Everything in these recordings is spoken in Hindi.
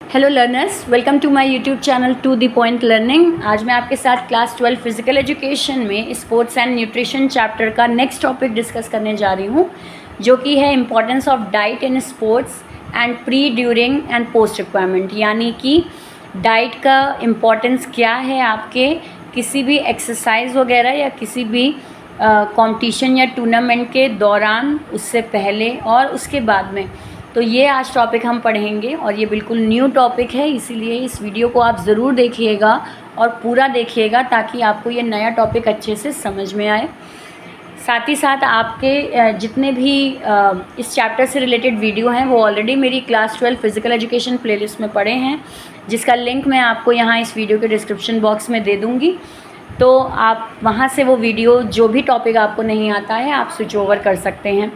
Hello learners, welcome to my YouTube channel to the point learning. आज मैं आपके साथ क्लास 12 फिजिकल एजुकेशन में स्पोर्ट्स एंड न्यूट्रिशन चैप्टर का नेक्स्ट टॉपिक डिस्कस करने जा रही हूँ, जो कि है importance of diet in sports and pre, during and post requirement. यानी कि डाइट का इम्पॉर्टेंस क्या है आपके किसी भी एक्सरसाइज वगैरह या किसी भी कंपटीशन या टूर्नामेंट के दौरान, उससे पहले और उसके बाद में। तो ये आज टॉपिक हम पढ़ेंगे और ये बिल्कुल न्यू टॉपिक है, इसीलिए इस वीडियो को आप ज़रूर देखिएगा और पूरा देखिएगा ताकि आपको ये नया टॉपिक अच्छे से समझ में आए। साथ ही साथ आपके जितने भी इस चैप्टर से रिलेटेड वीडियो हैं वो ऑलरेडी मेरी क्लास 12 फिजिकल एजुकेशन प्लेलिस्ट में पड़े हैं, जिसका लिंक मैं आपको यहाँ इस वीडियो के डिस्क्रिप्शन बॉक्स में दे दूँगी। तो आप वहाँ से वो वीडियो, जो भी टॉपिक आपको नहीं आता है, आप स्विच ओवर कर सकते हैं।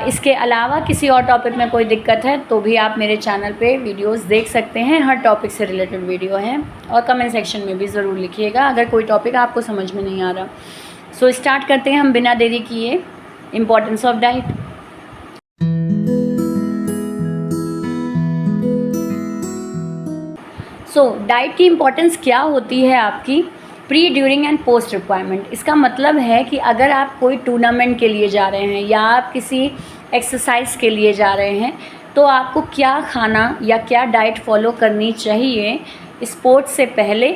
इसके अलावा किसी और टॉपिक में कोई दिक्कत है तो भी आप मेरे चैनल पे वीडियोस देख सकते हैं। हर टॉपिक से रिलेटेड वीडियो है और कमेंट सेक्शन में भी ज़रूर लिखिएगा अगर कोई टॉपिक आपको समझ में नहीं आ रहा। सो स्टार्ट करते हैं हम बिना देरी किए। Importance of diet. डाइट की इम्पोर्टेंस क्या होती है आपकी pre, during and post requirement. इसका मतलब है कि अगर आप कोई टूर्नामेंट के लिए जा रहे हैं या आप किसी एक्सरसाइज के लिए जा रहे हैं तो आपको क्या खाना या क्या डाइट फॉलो करनी चाहिए स्पोर्ट्स से पहले,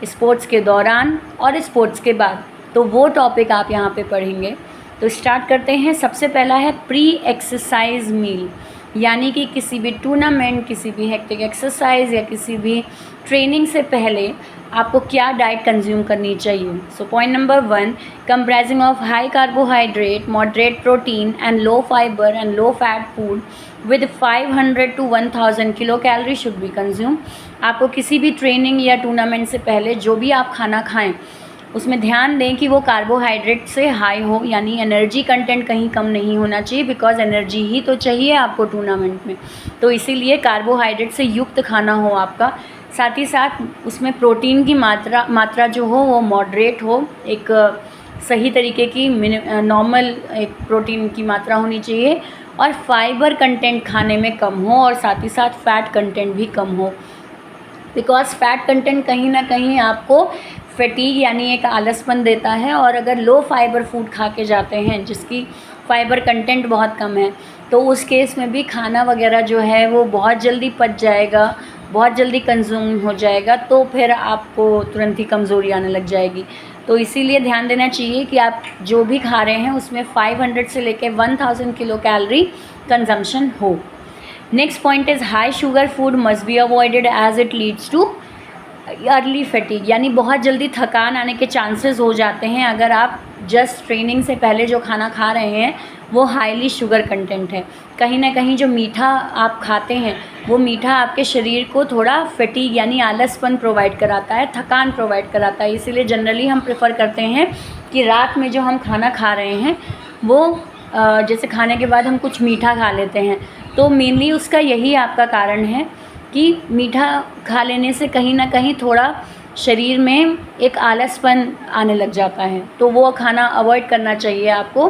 स्पोर्ट्स के दौरान और स्पोर्ट्स के बाद। तो वो टॉपिक आप यहाँ पे पढ़ेंगे। तो स्टार्ट करते हैं। सबसे पहला है प्री एक्सरसाइज मील, यानी कि किसी भी टूर्नामेंट, किसी भी हेक्टिक एक्सरसाइज या किसी भी ट्रेनिंग से पहले आपको क्या डाइट कंज्यूम करनी चाहिए। So point number 1, comprising of high carbohydrate, moderate protein and low fibre and low fat food with 500 to 1000 kilo calorie should be consume. आपको किसी भी ट्रेनिंग या टूर्नामेंट से पहले जो भी आप खाना खाएं उसमें ध्यान दें कि वो कार्बोहाइड्रेट से हाई हो, यानी एनर्जी कंटेंट कहीं कम नहीं होना चाहिए, बिकॉज एनर्जी ही तो चाहिए आपको टूर्नामेंट में। तो इसीलिए कार्बोहाइड्रेट से युक्त खाना हो आपका। साथ ही साथ उसमें प्रोटीन की मात्रा जो हो वो मॉडरेट हो, एक सही तरीके की नॉर्मल एक प्रोटीन की मात्रा होनी चाहिए, और फाइबर कंटेंट खाने में कम हो, और साथ ही साथ फैट कंटेंट भी कम हो, बिकॉज फैट कंटेंट कहीं ना कहीं आपको फैटीग यानी एक आलसपन देता है। और अगर लो फाइबर फूड खा के जाते हैं जिसकी फाइबर कंटेंट बहुत कम है तो उस केस में भी खाना वगैरह जो है वो बहुत जल्दी पच जाएगा, बहुत जल्दी कंज्यूम हो जाएगा, तो फिर आपको तुरंत ही कमज़ोरी आने लग जाएगी। तो इसीलिए ध्यान देना चाहिए कि आप जो भी खा रहे हैं उसमें 500 से लेके 1000 किलो कैलोरी कंजम्पशन हो। Next point is high sugar food must be avoided as it leads to early fatigue, यानी बहुत जल्दी थकान आने के चांसेस हो जाते हैं अगर आप जस्ट ट्रेनिंग से पहले जो खाना खा रहे हैं वो हाईली शुगर कंटेंट है। कहीं ना कहीं जो मीठा आप खाते हैं वो मीठा आपके शरीर को थोड़ा फैटीग यानी आलसपन प्रोवाइड कराता है, थकान प्रोवाइड कराता है। इसीलिए जनरली हम प्रेफर करते हैं कि रात में जो हम खाना खा रहे हैं वो जैसे खाने के बाद हम कुछ मीठा खा लेते हैं, तो मेनली उसका यही आपका कारण है कि मीठा खा लेने से कहीं ना कहीं थोड़ा शरीर में एक आलसपन आने लग जाता है। तो वो खाना अवॉइड करना चाहिए आपको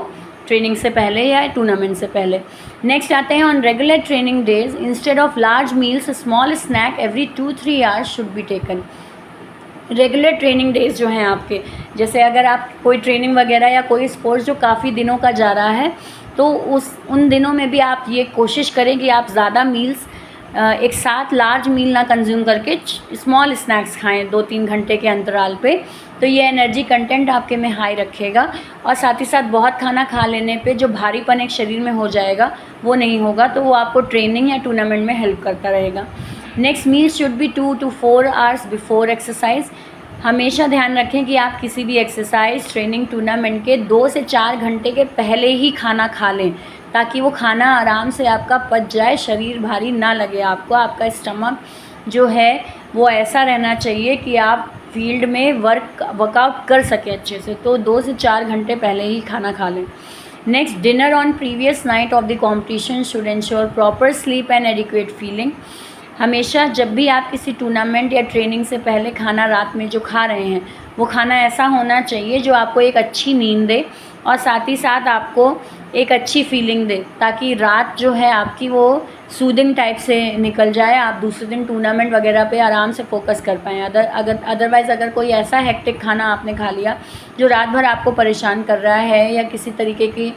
ट्रेनिंग से पहले या टूर्नामेंट से पहले। नेक्स्ट आते हैं on regular training days instead of large meals small snack every 2-3 hours should be taken. Regular training days जो हैं आपके, जैसे अगर आप कोई ट्रेनिंग वगैरह या कोई स्पोर्ट्स जो काफ़ी दिनों का जा रहा है तो उन दिनों में भी आप ये कोशिश करें कि आप ज़्यादा मील्स एक साथ लार्ज मील ना कंज्यूम करके स्मॉल स्नैक्स खाएं 2-3 घंटे के अंतराल पे। तो ये एनर्जी कंटेंट आपके में हाई रखेगा, और साथ ही साथ बहुत खाना खा लेने पे जो भारीपन एक शरीर में हो जाएगा वो नहीं होगा, तो वो आपको ट्रेनिंग या टूर्नामेंट में हेल्प करता रहेगा। Next, meal should be 2 to 4 hours before exercise. हमेशा ध्यान रखें कि आप किसी भी एक्सरसाइज, ट्रेनिंग, टूर्नामेंट के 2 से 4 घंटे के पहले ही खाना खा लें, ताकि वो खाना आराम से आपका पच जाए, शरीर भारी ना लगे आपको। आपका स्टमक जो है वो ऐसा रहना चाहिए कि आप फील्ड में वर्कआउट कर सकें अच्छे से। तो 2 से 4 घंटे पहले ही खाना खा लें। Next, dinner on previous night of the competition should ensure proper sleep and adequate feeling. हमेशा जब भी आप किसी टूर्नामेंट या ट्रेनिंग से पहले खाना रात में जो खा रहे हैं वो खाना ऐसा होना चाहिए जो आपको एक अच्छी नींद दे और साथ ही साथ आपको एक अच्छी फीलिंग दे, ताकि रात जो है आपकी वो सूदिंग टाइप से निकल जाए, आप दूसरे दिन टूर्नामेंट वगैरह पे आराम से फोकस कर पाएँ। अदरवाइज़ अगर कोई ऐसा हेक्टिक खाना आपने खा लिया जो रात भर आपको परेशान कर रहा है या किसी तरीके की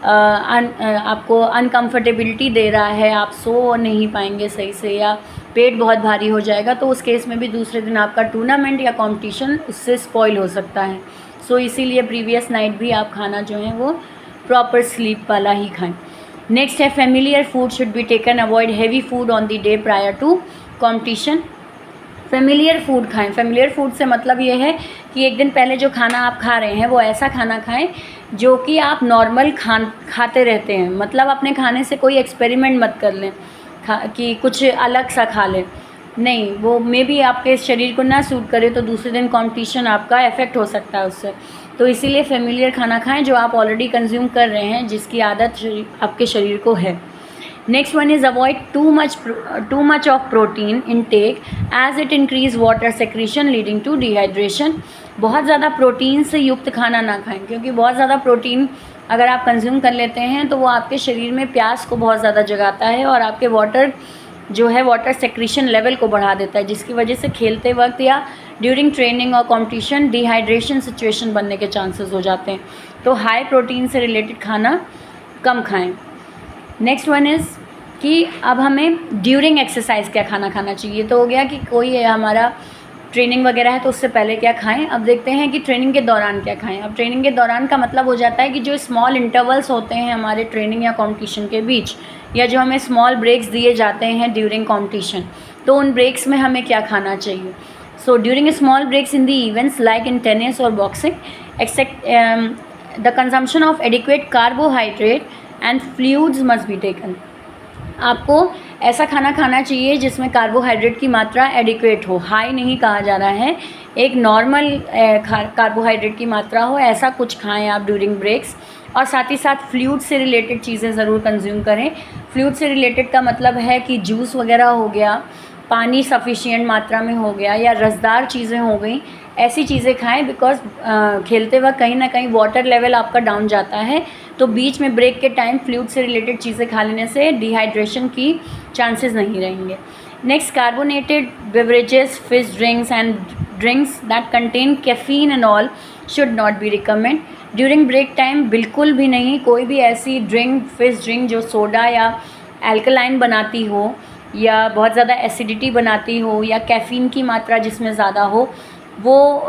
आपको अनकम्फर्टेबिलिटी दे रहा है, आप सो नहीं पाएंगे सही से या पेट बहुत भारी हो जाएगा, तो उस केस में भी दूसरे दिन आपका टूर्नामेंट या कंपटीशन उससे स्पॉइल हो सकता है। सो इसीलिए प्रीवियस नाइट भी आप खाना जो है वो प्रॉपर स्लीप वाला ही खाएं। नेक्स्ट है familiar food should be taken, avoid heavy food on the day prior to competition. Familiar food खाएं। फेमिलियर फूड से मतलब ये है कि एक दिन पहले जो खाना आप खा रहे हैं वो ऐसा खाना खाएं जो कि आप नॉर्मल खाते रहते हैं। मतलब अपने खाने से कोई एक्सपेरिमेंट मत कर लें कि कुछ अलग सा खा लें, नहीं, वो मे भी आपके शरीर को ना सूट करे तो दूसरे दिन कंपटीशन आपका इफ़ेक्ट हो सकता है उससे। तो इसीलिए फेमिलियर खाना खाएं जो आप ऑलरेडी कंज्यूम कर रहे हैं, जिसकी आदत आपके शरीर को है। Next one is avoid too much of protein intake as it increase water secretion leading to dehydration. बहुत ज़्यादा प्रोटीन से युक्त खाना ना खाएं, क्योंकि बहुत ज़्यादा प्रोटीन अगर आप कंज्यूम कर लेते हैं तो वो आपके शरीर में प्यास को बहुत ज़्यादा जगाता है और आपके वाटर सेक्रीशन लेवल को बढ़ा देता है, जिसकी वजह से खेलते वक्त या ड्यूरिंग ट्रेनिंग और कंपटीशन डिहाइड्रेशन सिचुएशन बनने के चांसेस हो जाते हैं। तो हाई प्रोटीन से रिलेटेड खाना कम खाएं। नेक्स्ट वन इज़ कि अब हमें ड्यूरिंग एक्सरसाइज क्या खाना खाना चाहिए। तो हो गया कि कोई हमारा ट्रेनिंग वगैरह है तो उससे पहले क्या खाएं। अब देखते हैं कि ट्रेनिंग के दौरान क्या खाएं। अब ट्रेनिंग के दौरान का मतलब हो जाता है कि जो स्मॉल इंटरवल्स होते हैं हमारे ट्रेनिंग या कंपटीशन के बीच, या जो हमें स्मॉल ब्रेक्स दिए जाते हैं ड्यूरिंग कंपटीशन, तो उन ब्रेक्स में हमें क्या खाना चाहिए। So during small breaks in the events like in tennis और boxing, except the consumption of adequate carbohydrate and fluids must be taken. आपको ऐसा खाना खाना चाहिए जिसमें कार्बोहाइड्रेट की मात्रा एडिक्वेट हो, हाई नहीं कहा जा रहा है, एक नॉर्मल कार्बोहाइड्रेट की मात्रा हो, ऐसा कुछ खाएं आप ड्यूरिंग ब्रेक्स। और साथ ही साथ फ्लूइड से रिलेटेड चीज़ें ज़रूर कंज्यूम करें। फ्लूइड से रिलेटेड का मतलब है कि जूस वगैरह हो गया, पानी सफिशिएंट मात्रा में हो गया, या रसदार चीज़ें हो गई, ऐसी चीज़ें खाएं। बिकॉज खेलते वक्त कहीं ना कहीं वाटर लेवल आपका डाउन जाता है, तो बीच में ब्रेक के टाइम फ्लूइड से रिलेटेड चीज़ें खा लेने से डिहाइड्रेशन की चांसेस नहीं रहेंगे। Next, carbonated beverages, fish drinks and drinks that contain caffeine and all should not be recommend during break time. बिल्कुल भी नहीं, कोई भी ऐसी ड्रिंक, फिश ड्रिंक जो सोडा या एल्कलाइन बनाती हो या बहुत ज़्यादा एसिडिटी बनाती हो या कैफ़ीन की मात्रा जिसमें ज़्यादा हो, वो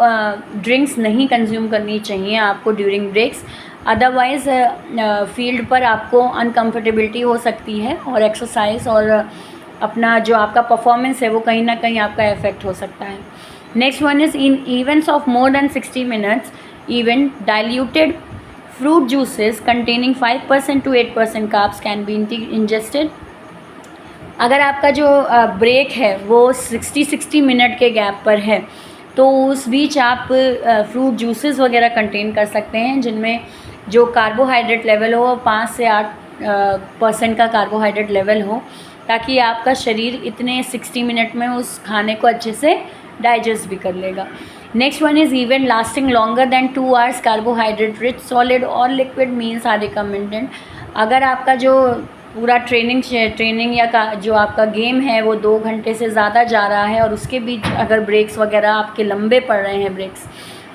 ड्रिंक्स नहीं कंज्यूम करनी चाहिए आपको ड्यूरिंग ब्रेक्स। अदरवाइज़ फील्ड पर आपको अनकम्फर्टेबिलिटी हो सकती है और एक्सरसाइज और अपना जो आपका परफॉर्मेंस है वो कहीं ना कहीं आपका इफेक्ट हो सकता है। Next one is in events of more than 60 minutes event diluted fruit juices containing 5% to 8% carbs can be ingested. अगर आपका जो ब्रेक है वो 60 मिनट के गैप पर है तो उस बीच आप फ्रूट जूसेस वगैरह कंटेन कर सकते हैं जिनमें जो कार्बोहाइड्रेट लेवल हो 5 से 8% का कार्बोहाइड्रेट लेवल हो, ताकि आपका शरीर इतने 60 मिनट में उस खाने को अच्छे से डाइजेस्ट भी कर लेगा। Next one is event lasting longer than 2 hours, carbohydrate rich solid और लिक्विड मील्स आर रिकमेंडेड। अगर आपका जो पूरा ट्रेनिंग या जो आपका गेम है वो 2 घंटे से ज़्यादा जा रहा है और उसके बीच अगर ब्रेक्स वगैरह आपके लंबे पड़ रहे हैं ब्रेक्स,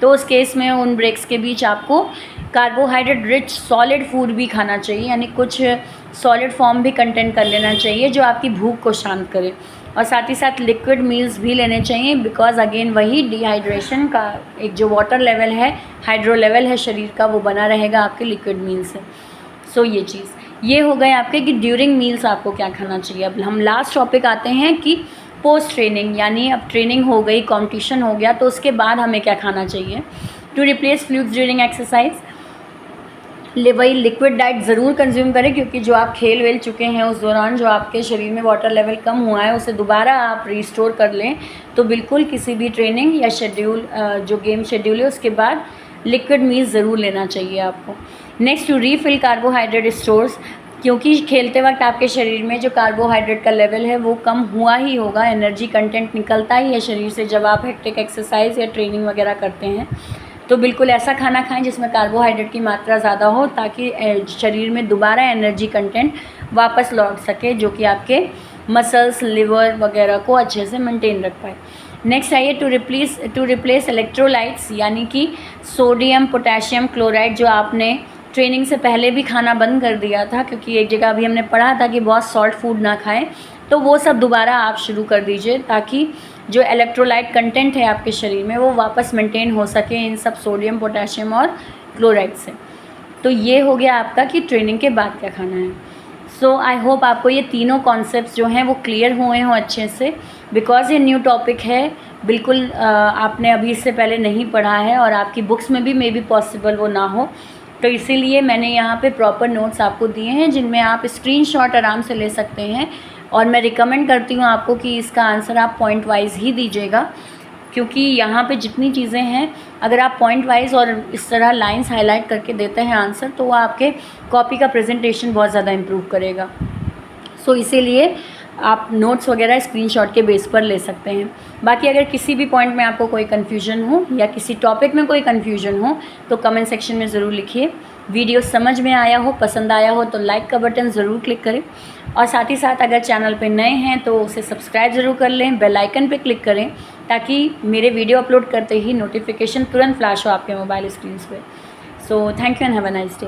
तो उस केस में उन ब्रेक्स के बीच आपको कार्बोहाइड्रेट रिच सॉलिड फूड भी खाना चाहिए, यानी कुछ सॉलिड फॉर्म भी कंटेन कर लेना चाहिए जो आपकी भूख को शांत करे। और साथ ही साथ लिक्विड मील्स भी लेने चाहिए, बिकॉज अगेन वही डिहाइड्रेशन का एक जो वाटर लेवल है, हाइड्रो लेवल है शरीर का, वो बना रहेगा आपके लिक्विड मील से। सो ये हो गए आपके कि ड्यूरिंग मील्स आपको क्या खाना चाहिए। अब हम लास्ट टॉपिक आते हैं कि पोस्ट ट्रेनिंग, यानी अब ट्रेनिंग हो गई, कंपटीशन हो गया, तो उसके बाद हमें क्या खाना चाहिए। To replace fluids during exercise, वही लिक्विड डाइट ज़रूर कंज्यूम करें, क्योंकि जो आप खेल वेल चुके हैं उस दौरान जो आपके शरीर में वाटर लेवल कम हुआ है उसे दोबारा आप रिस्टोर कर लें। तो बिल्कुल किसी भी ट्रेनिंग या शेड्यूल जो गेम शेड्यूल है उसके बाद लिक्विड मील्स ज़रूर लेना चाहिए आपको। Next, to refill carbohydrate stores, क्योंकि खेलते वक्त आपके शरीर में जो कार्बोहाइड्रेट का लेवल है वो कम हुआ ही होगा, एनर्जी कंटेंट निकलता ही है शरीर से जब आप हेक्टिक एक्सरसाइज या ट्रेनिंग वगैरह करते हैं। तो बिल्कुल ऐसा खाना खाएं जिसमें कार्बोहाइड्रेट की मात्रा ज़्यादा हो, ताकि शरीर में दोबारा एनर्जी कंटेंट वापस लौट सके, जो कि आपके मसल्स, लिवर वगैरह को अच्छे से मेंटेन रख पाए। नेक्स्ट आइए टू रिप्लेस इलेक्ट्रोलाइट्स, यानी कि सोडियम, पोटेशियम क्लोराइड जो आपने ट्रेनिंग से पहले भी खाना बंद कर दिया था, क्योंकि एक जगह अभी हमने पढ़ा था कि बहुत सॉल्ट फूड ना खाएं, तो वो सब दोबारा आप शुरू कर दीजिए, ताकि जो इलेक्ट्रोलाइट कंटेंट है आपके शरीर में वो वापस मेंटेन हो सके इन सब सोडियम, पोटेशियम और क्लोराइड से। तो ये हो गया आपका कि ट्रेनिंग के बाद क्या खाना है। सो आई होप आपको ये तीनों कॉन्सेप्ट्स जो हैं वो क्लियर हुए हों अच्छे से, बिकॉज़ ये न्यू टॉपिक है, बिल्कुल आपने अभी इससे पहले नहीं पढ़ा है और आपकी बुक्स में भी मे बी पॉसिबल वो ना हो, तो इसीलिए मैंने यहाँ पे प्रॉपर नोट्स आपको दिए हैं जिनमें आप स्क्रीनशॉट आराम से ले सकते हैं। और मैं रिकमेंड करती हूँ आपको कि इसका आंसर आप पॉइंट वाइज ही दीजिएगा, क्योंकि यहाँ पे जितनी चीज़ें हैं अगर आप पॉइंट वाइज और इस तरह लाइंस हाईलाइट करके देते हैं आंसर, तो वो आपके कॉपी का प्रेजेंटेशन बहुत ज़्यादा इम्प्रूव करेगा। सो इसीलिए आप नोट्स वगैरह स्क्रीनशॉट के बेस पर ले सकते हैं। बाकी अगर किसी भी पॉइंट में आपको कोई कन्फ्यूजन हो या किसी टॉपिक में कोई कन्फ्यूजन हो तो कमेंट सेक्शन में ज़रूर लिखिए। वीडियो समझ में आया हो, पसंद आया हो तो लाइक का बटन ज़रूर क्लिक करें, और साथ ही साथ अगर चैनल पे नए हैं तो उसे सब्सक्राइब ज़रूर कर लें, बेल आइकन पे क्लिक करें, ताकि मेरे वीडियो अपलोड करते ही नोटिफिकेशन तुरंत फ्लैश हो आपके मोबाइल स्क्रीन पे। So thank you and have a nice day.